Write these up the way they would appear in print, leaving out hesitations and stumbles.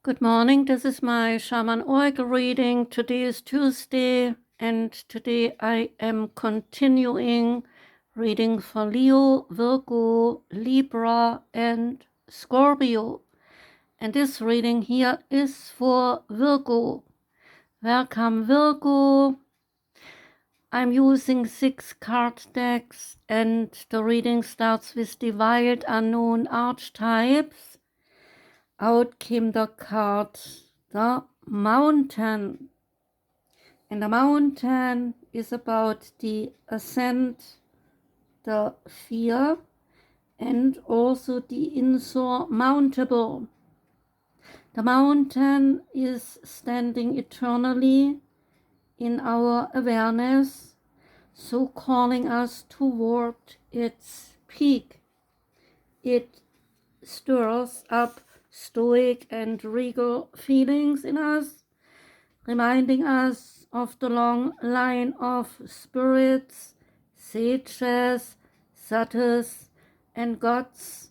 Good morning, this is my Schamanen-Orakel reading. Today is Tuesday, and today I am continuing reading for Leo, Virgo, Libra, and Scorpio. And this reading here is for Virgo. Welcome, Virgo. I'm using 6 card decks, and the reading starts with the wild unknown archetypes. Out came the card, the mountain. And the mountain is about the ascent, the fear, and also the insurmountable. The mountain is standing eternally in our awareness, so calling us toward its peak. It stirs up stoic and regal feelings in us, reminding us of the long line of spirits, sages, satyrs, and gods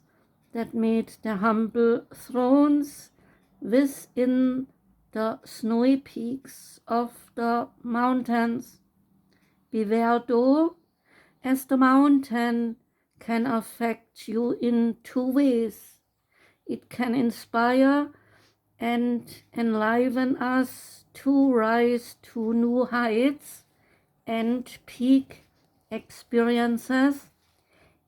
that made their humble thrones within the snowy peaks of the mountains. Beware though, as the mountain can affect you in 2 ways. It can inspire and enliven us to rise to new heights and peak experiences,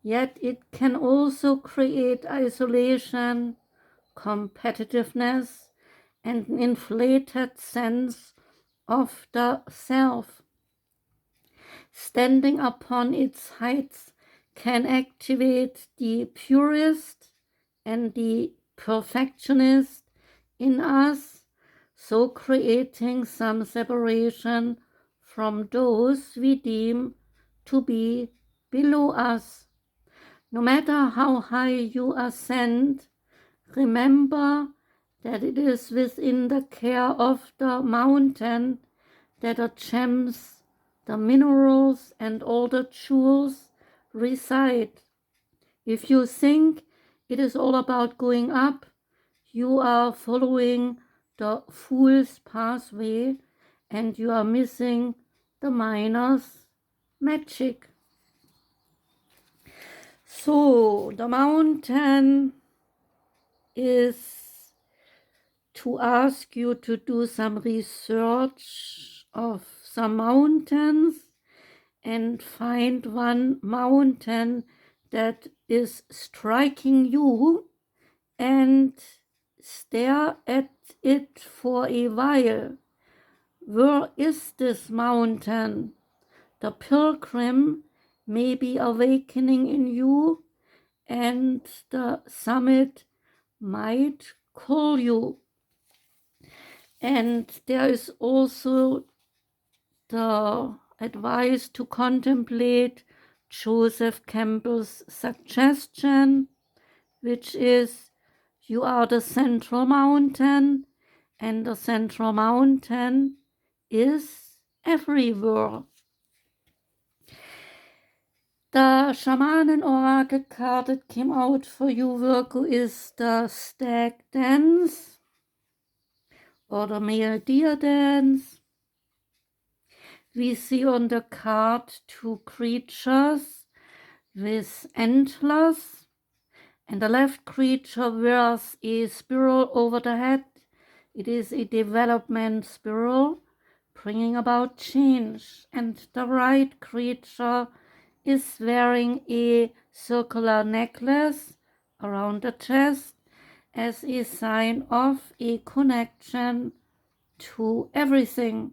yet it can also create isolation, competitiveness, and an inflated sense of the self. Standing upon its heights can activate the purist and the perfectionist in us, so creating some separation from those we deem to be below us. No matter how high you ascend, remember that it is within the care of the mountain that the gems, the minerals, and all the jewels reside. If you think it is all about going up, you are following the fool's pathway and you are missing the miner's magic. So the mountain is to ask you to do some research of some mountains and find one mountain that is striking you and stare at it for a while. Where is this mountain? The pilgrim may be awakening in you, and the summit might call you. And there is also the advice to contemplate Joseph Campbell's suggestion, which is you are the central mountain, and the central mountain is everywhere. The Schamanen-Orakel card that came out for you, Virgo, is the Stag dance or the male deer dance. We see on the card 2 creatures with antlers, and the left creature wears a spiral over the head. It is a development spiral, bringing about change, and the right creature is wearing a circular necklace around the chest as a sign of a connection to everything.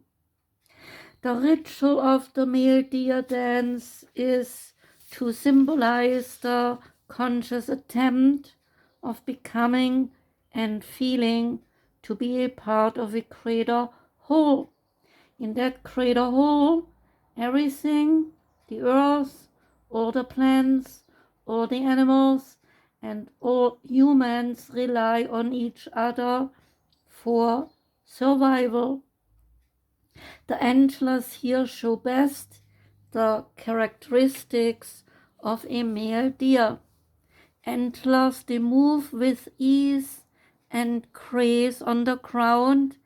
The ritual of the male deer dance is to symbolize the conscious attempt of becoming and feeling to be a part of a greater whole. In that greater whole, everything, the earth, all the plants, all the animals, and all humans rely on each other for survival. The antlers here show best the characteristics of a male deer. Antlers, they move with ease and graze on the ground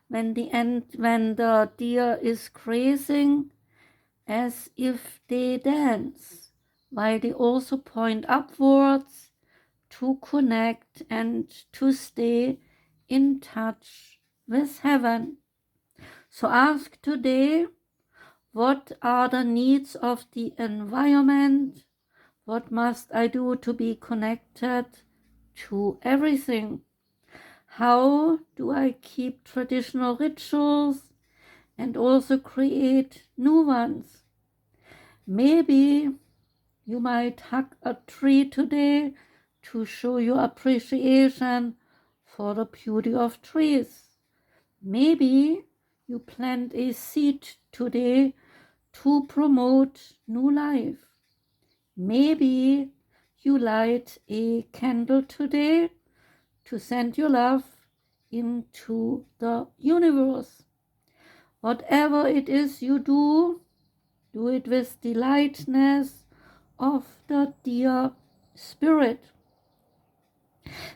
when the deer is grazing, as if they dance, while they also point upwards to connect and to stay in touch with heaven. So ask today, what are the needs of the environment? What must I do to be connected to everything? How do I keep traditional rituals and also create new ones? Maybe you might hug a tree today to show your appreciation for the beauty of trees. Maybe you plant a seed today to promote new life. Maybe you light a candle today to send your love into the universe. Whatever it is you do, do it with the lightness of the dear spirit.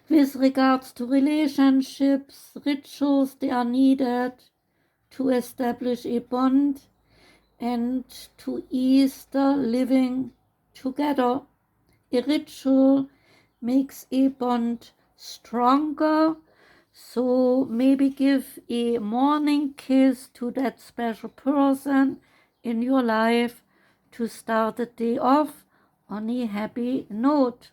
With regards to relationships, rituals, they are needed to establish a bond and to ease the living together. A ritual makes a bond stronger, so maybe give a morning kiss to that special person in your life to start the day off on a happy note.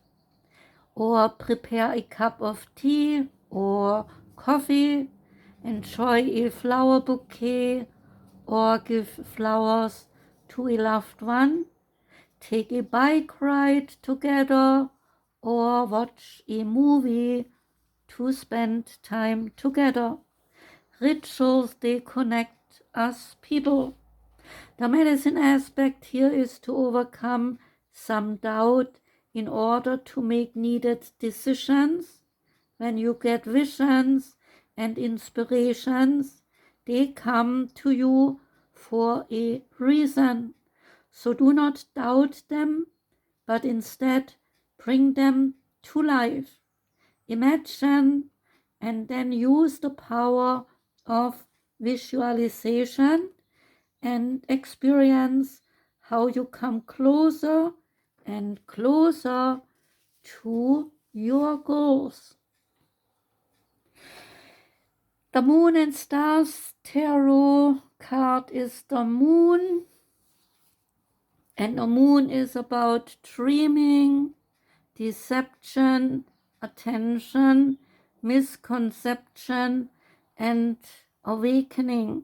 Or prepare a cup of tea or coffee, enjoy a flower bouquet, or give flowers to a loved one. Take a bike ride together or watch a movie to spend time together. Rituals, they connect us people. The medicine aspect here is to overcome some doubt in order to make needed decisions. When you get visions and inspirations, they come to you for a reason. So do not doubt them, but instead bring them to life. Imagine and then use the power of visualization and experience how you come closer and closer to your goals. The Moon and Stars Tarot card is the Moon, and the Moon is about dreaming, deception, attention, misconception, and awakening.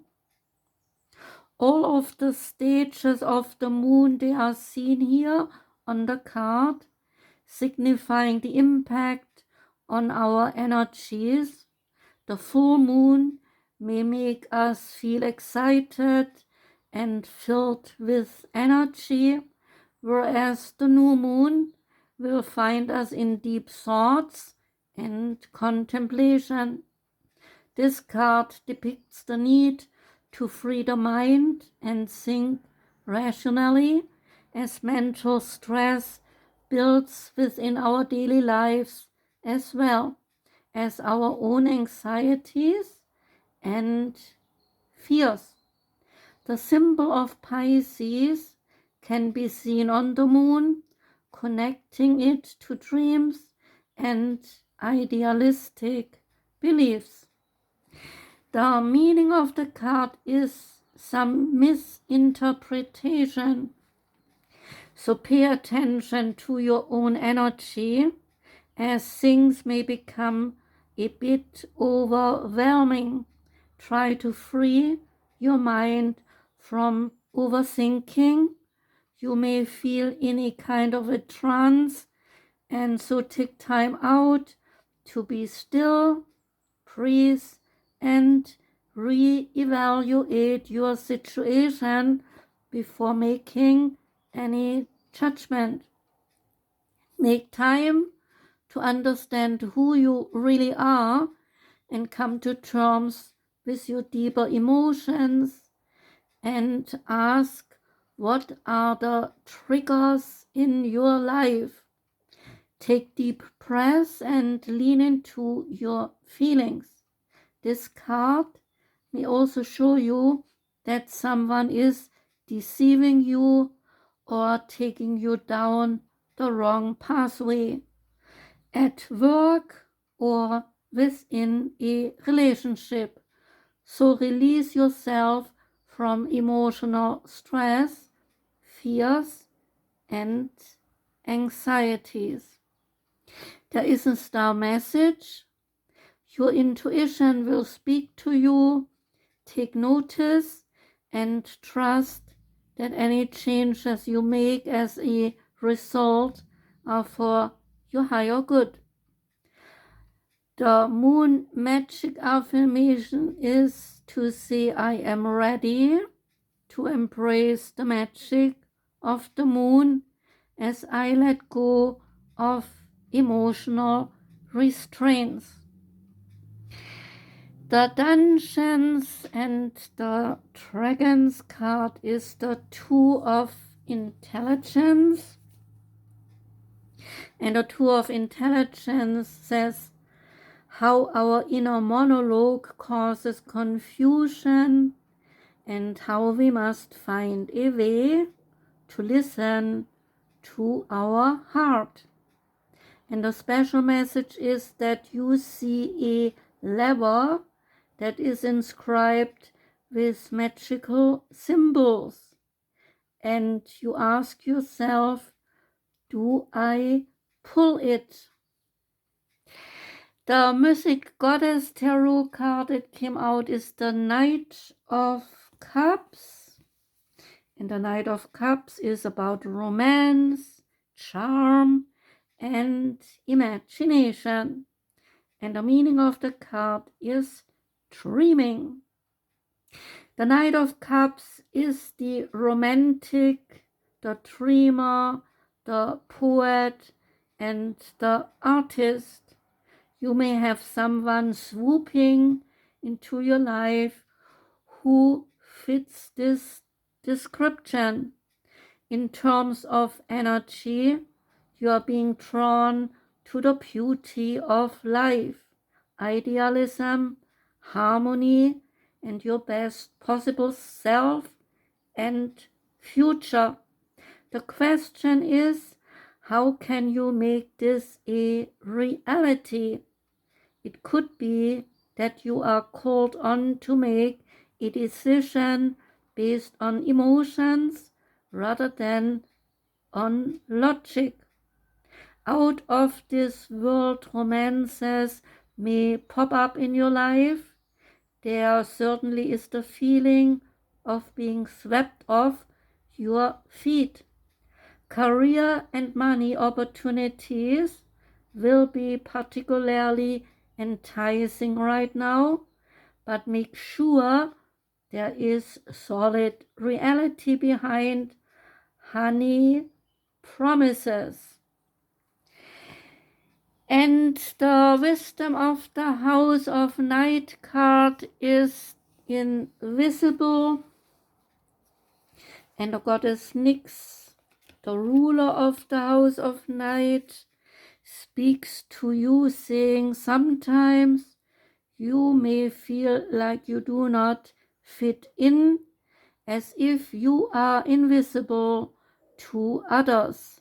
All of the stages of the moon, they are seen here on the card, signifying the impact on our energies. The full moon may make us feel excited and filled with energy, whereas the new moon will find us in deep thoughts and contemplation. This card depicts the need to free the mind and think rationally, as mental stress builds within our daily lives, as well as our own anxieties and fears. The symbol of Pisces can be seen on the moon, connecting it to dreams and idealistic beliefs. The meaning of the card is some misinterpretation. So pay attention to your own energy, as things may become a bit overwhelming. Try to free your mind from overthinking. You may feel in a kind of a trance, and so take time out to be still, breathe, and re-evaluate your situation before making any judgment. Make time to understand who you really are and come to terms with your deeper emotions, and ask, what are the triggers in your life? Take deep breaths and lean into your feelings. This card may also show you that someone is deceiving you or taking you down the wrong pathway at work or within a relationship. So release yourself from emotional stress, fears, and anxieties. There is a star message. Your intuition will speak to you. Take notice and trust that any changes you make as a result are for your higher good. The moon magic affirmation is to say, I am ready to embrace the magic of the moon as I let go of emotional restraints. The Dungeons and the Dragons card is the Two of Intelligence. And the Two of Intelligence says how our inner monologue causes confusion and how we must find a way to listen to our heart. And the special message is that you see a lever that is inscribed with magical symbols. And you ask yourself, do I pull it? The Mythic Goddess Tarot card that came out is the Knight of Cups. And the Knight of Cups is about romance, charm, and imagination. And the meaning of the card is dreaming. The Knight of Cups is the romantic, the dreamer, the poet, and the artist. You may have someone swooping into your life who fits this description. In terms of energy, you are being drawn to the beauty of life, idealism, harmony, and your best possible self and future. The question is, how can you make this a reality? It could be that you are called on to make a decision based on emotions rather than on logic. Out of this world romances may pop up in your life. There certainly is the feeling of being swept off your feet. Career and money opportunities will be particularly enticing right now, but make sure there is solid reality behind honey promises. And the wisdom of the House of Night card is invisible. And the goddess Nyx, the ruler of the House of Night, speaks to you saying, sometimes you may feel like you do not fit in, as if you are invisible to others.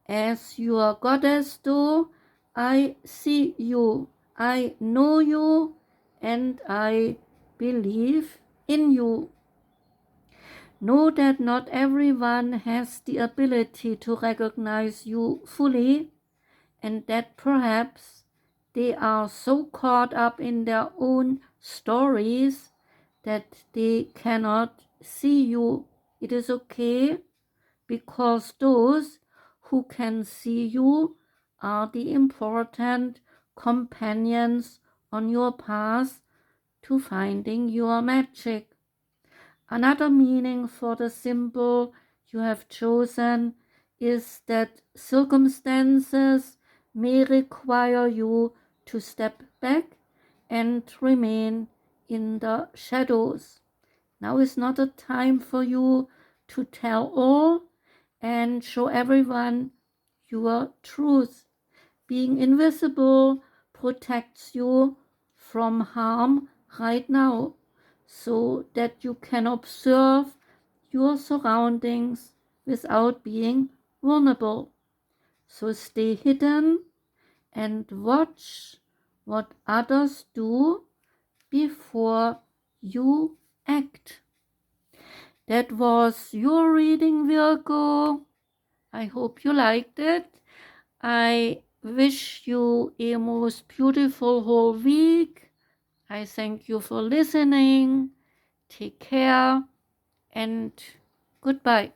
As your goddess though, I see you, I know you, and I believe in you. Know that not everyone has the ability to recognize you fully, and that perhaps they are so caught up in their own stories that they cannot see you. It is okay, because those who can see you are the important companions on your path to finding your magic. Another meaning for the symbol you have chosen is that circumstances may require you to step back and remain in the shadows. Now is not a time for you to tell all and show everyone your truth. being invisible protects you from harm right now, so that you can observe your surroundings without being vulnerable. So stay hidden and watch what others do before you act. That was your reading, Virgo. I hope you liked it. I wish you a most beautiful whole week. I thank you for listening. Take care and goodbye.